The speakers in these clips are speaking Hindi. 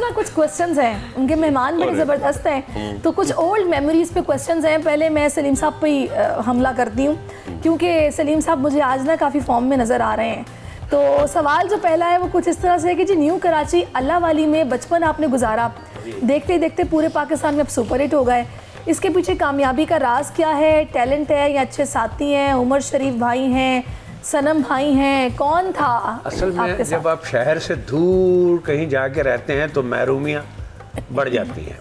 ना कुछ क्वेश्चंस हैं, उनके मेहमान बड़े ज़बरदस्त हैं, तो कुछ ओल्ड मेमोरीज पे क्वेश्चंस हैं। पहले मैं सलीम साहब पे ही हमला करती हूँ, क्योंकि सलीम साहब मुझे आज ना काफ़ी फॉर्म में नज़र आ रहे हैं। तो सवाल जो पहला है वो कुछ इस तरह से है कि जी न्यू कराची अल्लाह वाली में बचपन आपने गुजारा, देखते ही देखते पूरे पाकिस्तान में अब सुपर हिट हो गए, इसके पीछे कामयाबी का राज क्या है? टैलेंट है या अच्छे साथी हैं, उमर शरीफ भाई हैं, सनम भाई हैं, कौन था? असल में जब आप शहर से दूर कहीं जाके रहते हैं तो महरूमियाँ बढ़ जाती हैं।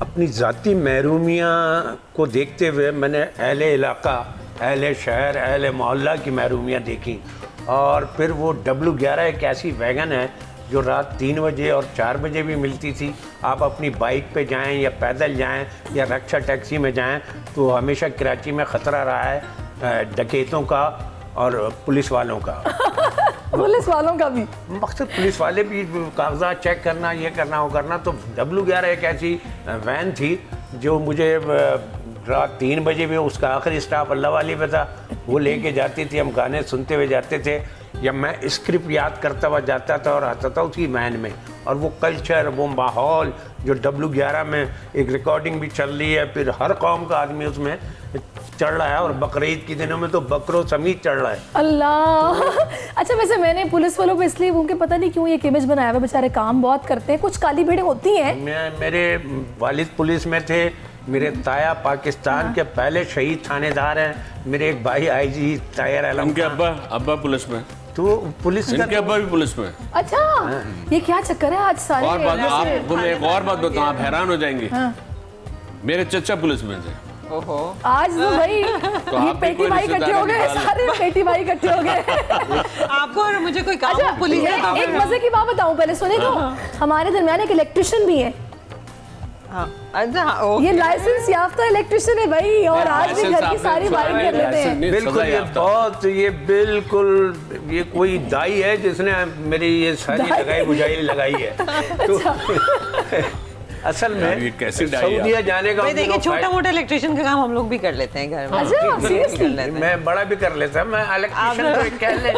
अपनी ज़ाती महरूमियाँ को देखते हुए मैंने अहले इलाका, अहले शहर, अहले मोहल्ला की महरूमियाँ देखी, और फिर वो W11 एक ऐसी वैगन है जो रात 3 बजे और 4 बजे भी मिलती थी। आप अपनी बाइक पे जाएं या पैदल जाएं या रक्षा टैक्सी में जाएं तो हमेशा कराची में ख़तरा रहा है डकैतों का और पुलिस वालों का। पुलिस वालों का भी मकसद पुलिस वाले भी कागजात चेक करना, ये करना, वो करना। तो W11 एक ऐसी वैन थी जो मुझे रात 3 बजे भी, उसका आखिरी स्टॉप अल्लाह वाली पे था, वो लेके जाती थी। हम गाने सुनते हुए जाते थे या मैं स्क्रिप्ट याद करता हुआ जाता था और आता था उसी वैन में। और वो कल्चर, वो माहौल जो W11 में एक रिकॉर्डिंग भी चल रही है, फिर हर कौम का आदमी उसमें चढ़ रहा है, और बकरीद के दिनों में तो बकरों समेत चढ़ रहा है। अल्लाह। अच्छा, वैसे मैंने पुलिस वालों पे इसलिए उनके पता नहीं क्यों एक इमेज बनाया हुआ, बेचारे काम बहुत करते हैं, कुछ काली भेड़ें होती हैं। मेरे वालिद पुलिस में थे, मेरे ताया पाकिस्तान के पहले शहीद थानेदार हैं, मेरे एक भाई IG तायर आलम, उनके अब्बा पुलिस में, तो पुलिस का इनके अब्बा भी पुलिस में। अच्छा, ये क्या चक्कर है आज सारे। और बात आपको मैं एक और बात बताऊं, आप हैरान हो जाएंगे। मेरे चचा पुलिस में थे। आज तो भाई ये पेटी भाई इकट्ठे हो गए, सारे पेटी भाई इकट्ठे हो गए। आपको और मुझे कोई काम अच्छा, पुलिस एक मजे की बात बताऊं पहले, सुने तो हमारे दरमियान एक इलेक्ट्रिशियन भी है। ये लाइसेंस याफ्ता इलेक्ट्रिशियन है भाई, और आज भी घर की सारी वायरिंग कर लेते हैं। बिल्कुल, ये बिल्कुल ये कोई दाई है जिसने मेरी ये सारी लगाई बुझाई लगाई है। तो असल में ये कैसे सऊदीया जाने का देखिए, छोटा मोटा इलेक्ट्रिशियन का काम हम लोग भी कर लेते हैं घर में। अच्छा, सीरियसली? मैं बड़ा भी कर लेता, मैं इलेक्ट्रिशियन तो कह ले,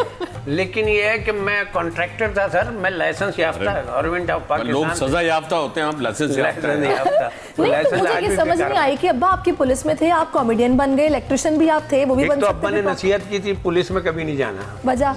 लेकिन ये है कि मैं कॉन्ट्रैक्टर था सर, मैं लाइसेंस याफ्ता गवर्नमेंट ऑफ पाकिस्तान। लोग सजा याफ्ता होते हैं, आप लाइसेंस याफ्ता हैं। नहीं, तो मुझे ये समझ नहीं आई कि अब्बा आपकी पुलिस में थे, आप कॉमेडियन बन गए, इलेक्ट्रिशियन भी आप थे, वो भी बन तो सकते अब्बा ने नसीहत की थी पुलिस में कभी नहीं जाना वजह।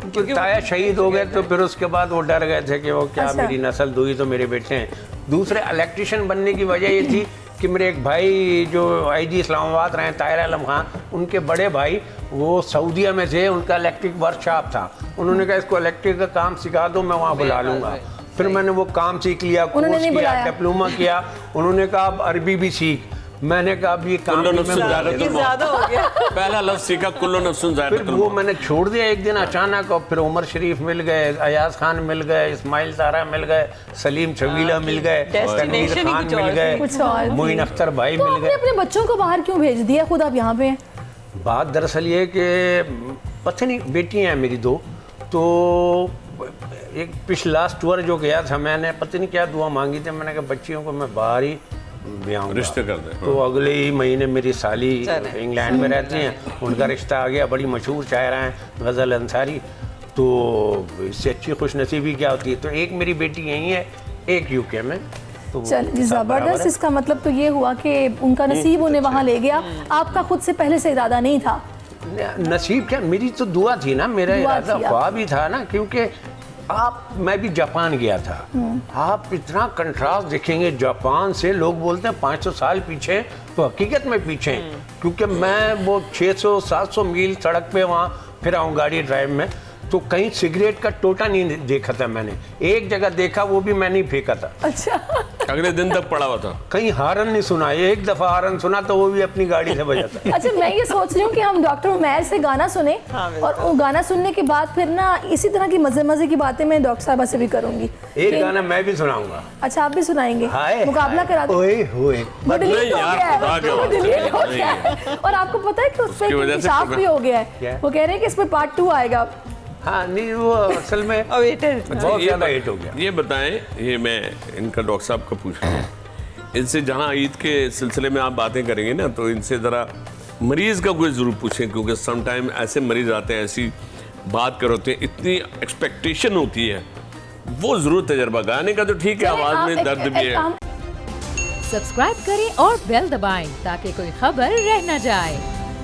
क्योंकि ताया शहीद हो गए, तो फिर उसके बाद वो डर गए थे कि वो क्या मेरी नस्ल दुई तो मेरे बेटे हैं। दूसरे इलेक्ट्रिशियन बनने की वजह ये थी कि मेरे एक भाई जो IG इस्लामाबाद रहे, ताहिर आलम खान, उनके बड़े भाई वो सऊदीया में थे, उनका इलेक्ट्रिक वर्कशॉप था। उन्होंने कहा इसको इलेक्ट्रिक का काम सिखा दो, मैं वहाँ बुला लूँगा। फिर मैंने वो काम सीख लिया, कोर्स किया, डिप्लोमा किया। उन्होंने कहा अब अरबी भी सीख। मैंने कहा अब ये काम ज्यादा हो गया। पहला लफ्ज़ सीखा कुल्लु नफ्सुन फिर वो मैंने छोड़ दिया एक दिन अचानक, और फिर उमर शरीफ मिल गए, अयाज खान मिल गए, इस्माइल तारा मिल गए, सलीम छबीला मिल गए, तनवीर खान मिल गए, मोइन अख्तर भाई मिल गए। अपने बच्चों को बाहर क्यों भेज दिया, खुद आप यहाँ पे हैं? बात दरअसल ये कि पता नहीं, बेटी हैं मेरी 2, तो एक पिछले लास्ट टूर जो गया था, मैंने पता नहीं क्या दुआ मांगी थी, मैंने कहा बच्चियों को मैं बाहर ही रिश्ते कर दे। तो अगले ही महीने मेरी साली इंग्लैंड में रहती हैं, उनका रिश्ता आ गया, बड़ी मशहूर शायरा हैं गज़ल अंसारी। तो इससे अच्छी खुशनसीबी क्या होती है। तो एक मेरी बेटी यहीं है, एक UK में। तो चलिए ज़बरदस्त, इसका मतलब तो ये हुआ कि उनका नसीब उन्हें वहाँ ले गया, आपका खुद से पहले से इरादा नहीं था? नसीब क्या, मेरी तो दुआ थी ना, मेरा इरादा ख्वाब ही था ना। क्योंकि मैं भी जापान गया था, आप इतना कंट्रास्ट देखेंगे जापान से। लोग बोलते हैं 500 साल पीछे, तो हकीकत में पीछे, क्योंकि मैं वो 600-700 मील सड़क पे वहाँ फिर आऊँ गाड़ी ड्राइव में, तो कहीं सिगरेट का टोटा नहीं देखा था मैंने। एक जगह देखा, वो भी मैंने ही फेंका था। अच्छा। अगले दिन तक पड़ा हुआ था। कहीं हारन नहीं सुना, एक दफा हारन सुना तो वो भी अपनी गाड़ी से बजाता। अच्छा, मैं ये सोच रही हूँ कि हम डॉक्टर उमैर से गाना सुने, और वो गाना सुनने के बाद फिर ना इसी तरह की मजे की बातें मैं डॉक्टर साहबा से भी करूंगी। एक गाना मैं भी सुनाऊंगा। अच्छा, आप भी सुनाएंगे? मुकाबला करा दो। और आपको पता है कि उस पर इंकशाफ भी हो गया है, वो कह रहे हैं कि इस पर पार्ट 2 आएगा। हाँ, नहीं वो असल में बहुत ज़्यादा हिट हो गया। ये बताएं, ये मैं इनका डॉक्टर साहब का पूछ रहा हूँ, इनसे जहाँ ईद के सिलसिले में आप बातें करेंगे ना, तो इनसे ज़रा मरीज़ का कोई ज़रूर पूछें, क्योंकि समटाइम ऐसे मरीज़ आते हैं, ऐसी बात करते हैं, इतनी एक्सपेक्टेशन होती है वो जरूर तजर्बा, गाने का तो ठीक है, आवाज में दर्द भी है। सब्सक्राइब करें और बेल दबाएं ताकि कोई खबर रह न जाए।